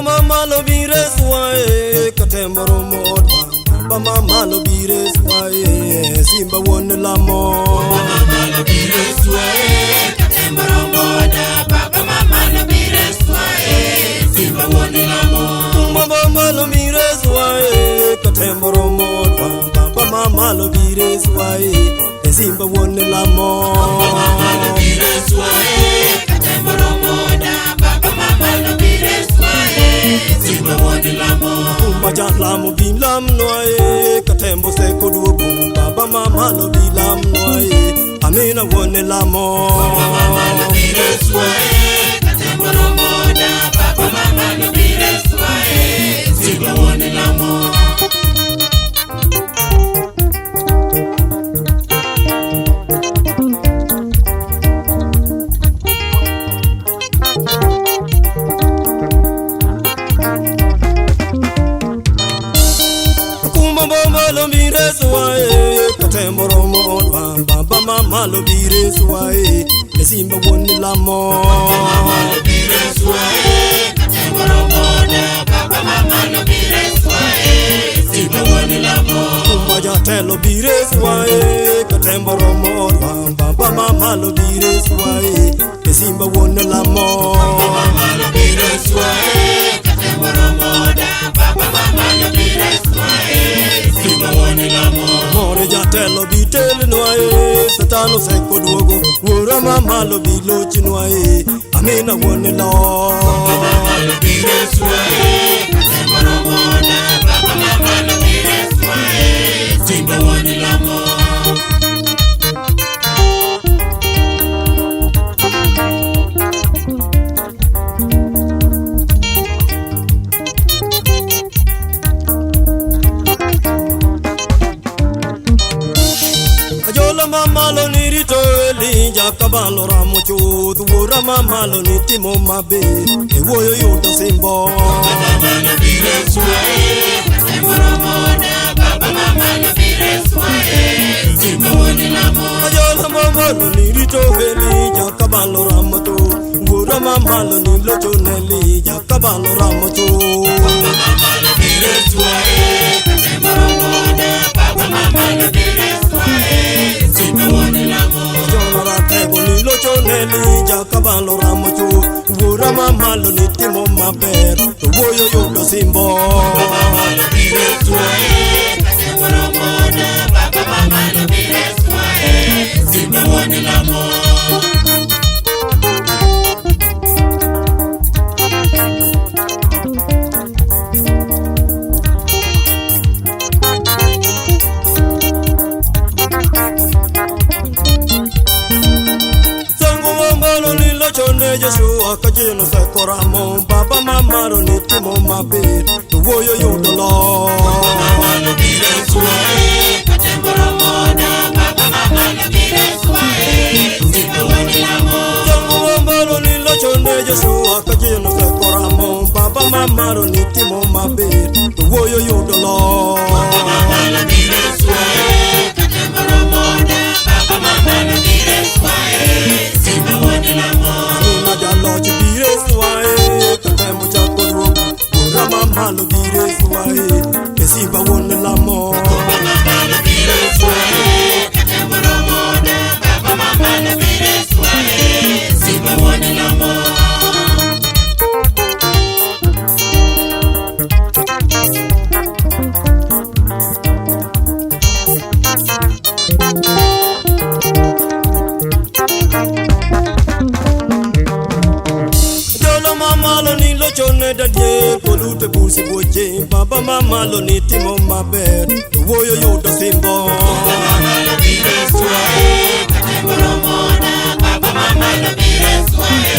mama lo bire suae katembaro modwa mama malo bire suae simba won lamo mama lo bire suae katembaro modwa mama lo bire suae simba won lamo mama lo bire suae katembaro modwa mama lo bire suae simba won lamo mama lo bire suae katembaro modwa mama lo bire simba woni lamo kumbaja lamo bilam noye katembo se kodugo baba mama lo bilam noye amina woni lamo mama lo bire suae katembo moda baba mama lo bire suae simba woni lamo lo bire suae katembaro modwa baba mama lo bire suae simba woni lamo mama lo bire suae katembaro moda baba mama lo bire suae simba woni lamo kumbaja telo bire suae katembaro modwa baba mama lo bire suae simba woni lamo mama lo bire suae katembaro moda baba mama lo bire suae more jatelo bitel noae satano se koduogo wora mama lo bilo chinoae amina woni lo mama lo bire suae katembaro moda baba mama lo bire suae simba woni lamo mama lo nirito linja kabalo ramocho wora mama lo nitimo mabe e woyo yuto simbo mama lo bire suae katembaro moda baba mama lo bire suae simba woni lamo ajola mama lo nirito linja kabalo ramocho wora mama lo nilocho nelija kabalo ramocho mama lo bire suae katembaro moda baba mama lo bire suae simba woni lamo jora tego nilocho nelija kabalo ramocho wora mama lo nitimo maber to woyo yudo simbo mama lo bire suae katembaro moda baba mama lo bire suae simba woni lamo Joshua kajino se koramo baba mama ro nitimo maber to woyo yudo lo mama lo bire suae katembaro moda baba mama lo bire suae simba woni lamo mama ro nilochone Joshua kajino se koramo baba mama ro nitimo maber to woyo yudo lo mama lo bire suae katembaro moda baba mama lo bire suae simba woni lamo lo bire suae katembo chakodro mama lo bire suae simba woni lamo mama lo bire suae katembaro moda baba mama lo bire suae simba woni lamo chone dadie polute busi boje baba mama lo nitimo maber woyo yudo simbo mama lo bire suae katembaro moda baba mama lo bire suae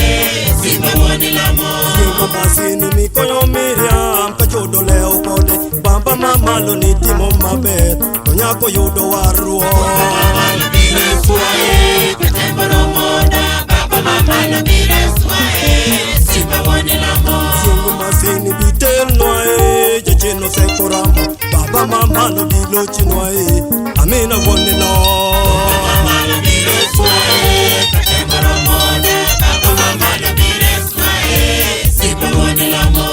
simba woni lamo simba basini mikoyo Miriam kachodo leo kode baba mama lo nitimo maber nyako yudo waruo mama lo bire suae katembaro moda baba mama lo bire suae simba woni lamo masini bitel noe jechino se koramo baba mama lo bilo chinoe amina woni lo mama lo bire suae katembaro moda baba mama lo bire suae simba woni lamo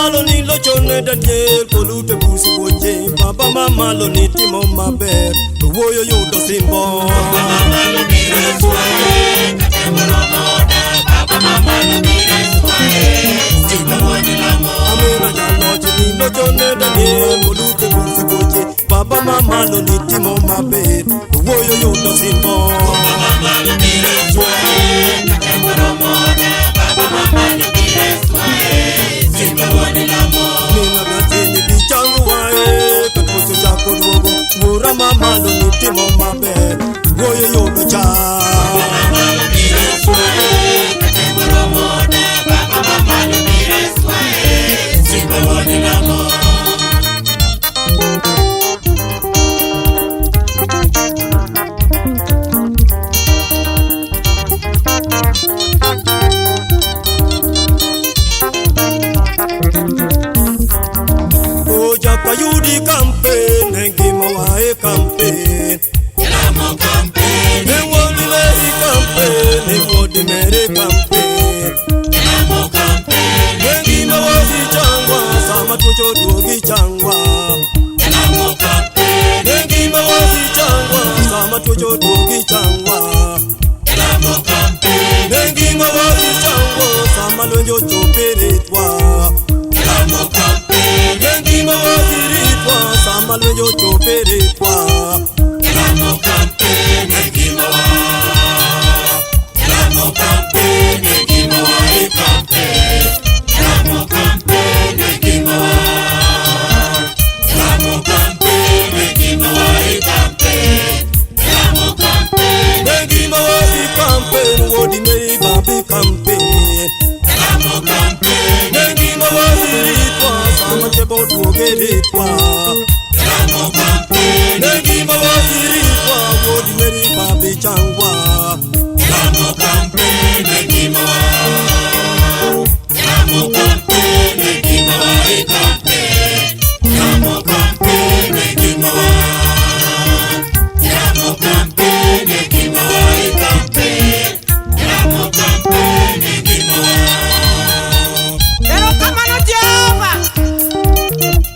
malo ni lochone Daniel kolute busi bonje Baba mama lo ni timo maber Woyo yudo simbo Baba mama lo biro swae Katemboro moda Baba mama lo biro swae Simba woni lamo Amina jaloche ni lochone Daniel kolute busi bonje Baba mama lo ni timo maber Woyo yudo simbo Baba mama lo biro swae Katemboro moda Baba mama lo biro swae Simba woni lamo Nina gatini di changu wae Katucho chako duogo Wura mama lo ni timo maber Woyo yudo cha Baba mama lo biro swae Katemboro moda Baba mama lo biro swae Simba woni lamo Kayudi campaign, Hengima wae campaign. Elamo campaign, Hengwodi meri campaign, Hengwodi meri campaign. Elamo campaign, Hengima wadi changwa, sama tucho duogi changwa. Elamo campaign, Hengima wadi changwa, sama tucho duogi changwa. Elamo campaign, Hengima wadi changwa, sama lonjo choperetwa. Elamo campaign, Hengima wadi ritwa, sama lonjo choperetwa. Elamo campaign, Hengima wa. Elamo campaign, Hengima wa campaign. Elamo campaign, Hengima wa. Elamo campaign, Hengima wa campaign. Elamo campaign, Hengima wadi campaign, wodi meri babi campaign. Elamo campaign, Hengima wadi ritwa, sama chebo duoge ritwa. Elamo campaign, Hengima wadi ritwa, wodi meri babi changwa. Elamo campaign, Hengima wa. Elamo campaign, Hengima wa campaign. Elamo campaign, Hengima wa. Elamo campaign, Hengima wa campaign. Elamo campaign, Hengima wa. Erokamano Jehova.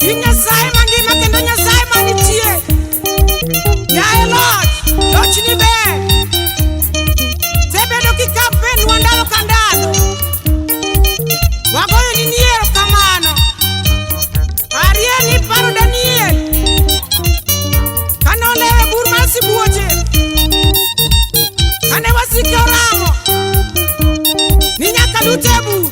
In Nyasaye mangima kendo Nyasaye manitie. Yaye Lord, lochni ber. Sebedo ki campaign wandalo kandalo. Wagoyo ni niero kamano. Ariel ni paro Daniel. Kano lewe burma sibuoche. Kane wasike oramo. Ni nyaka lutebu.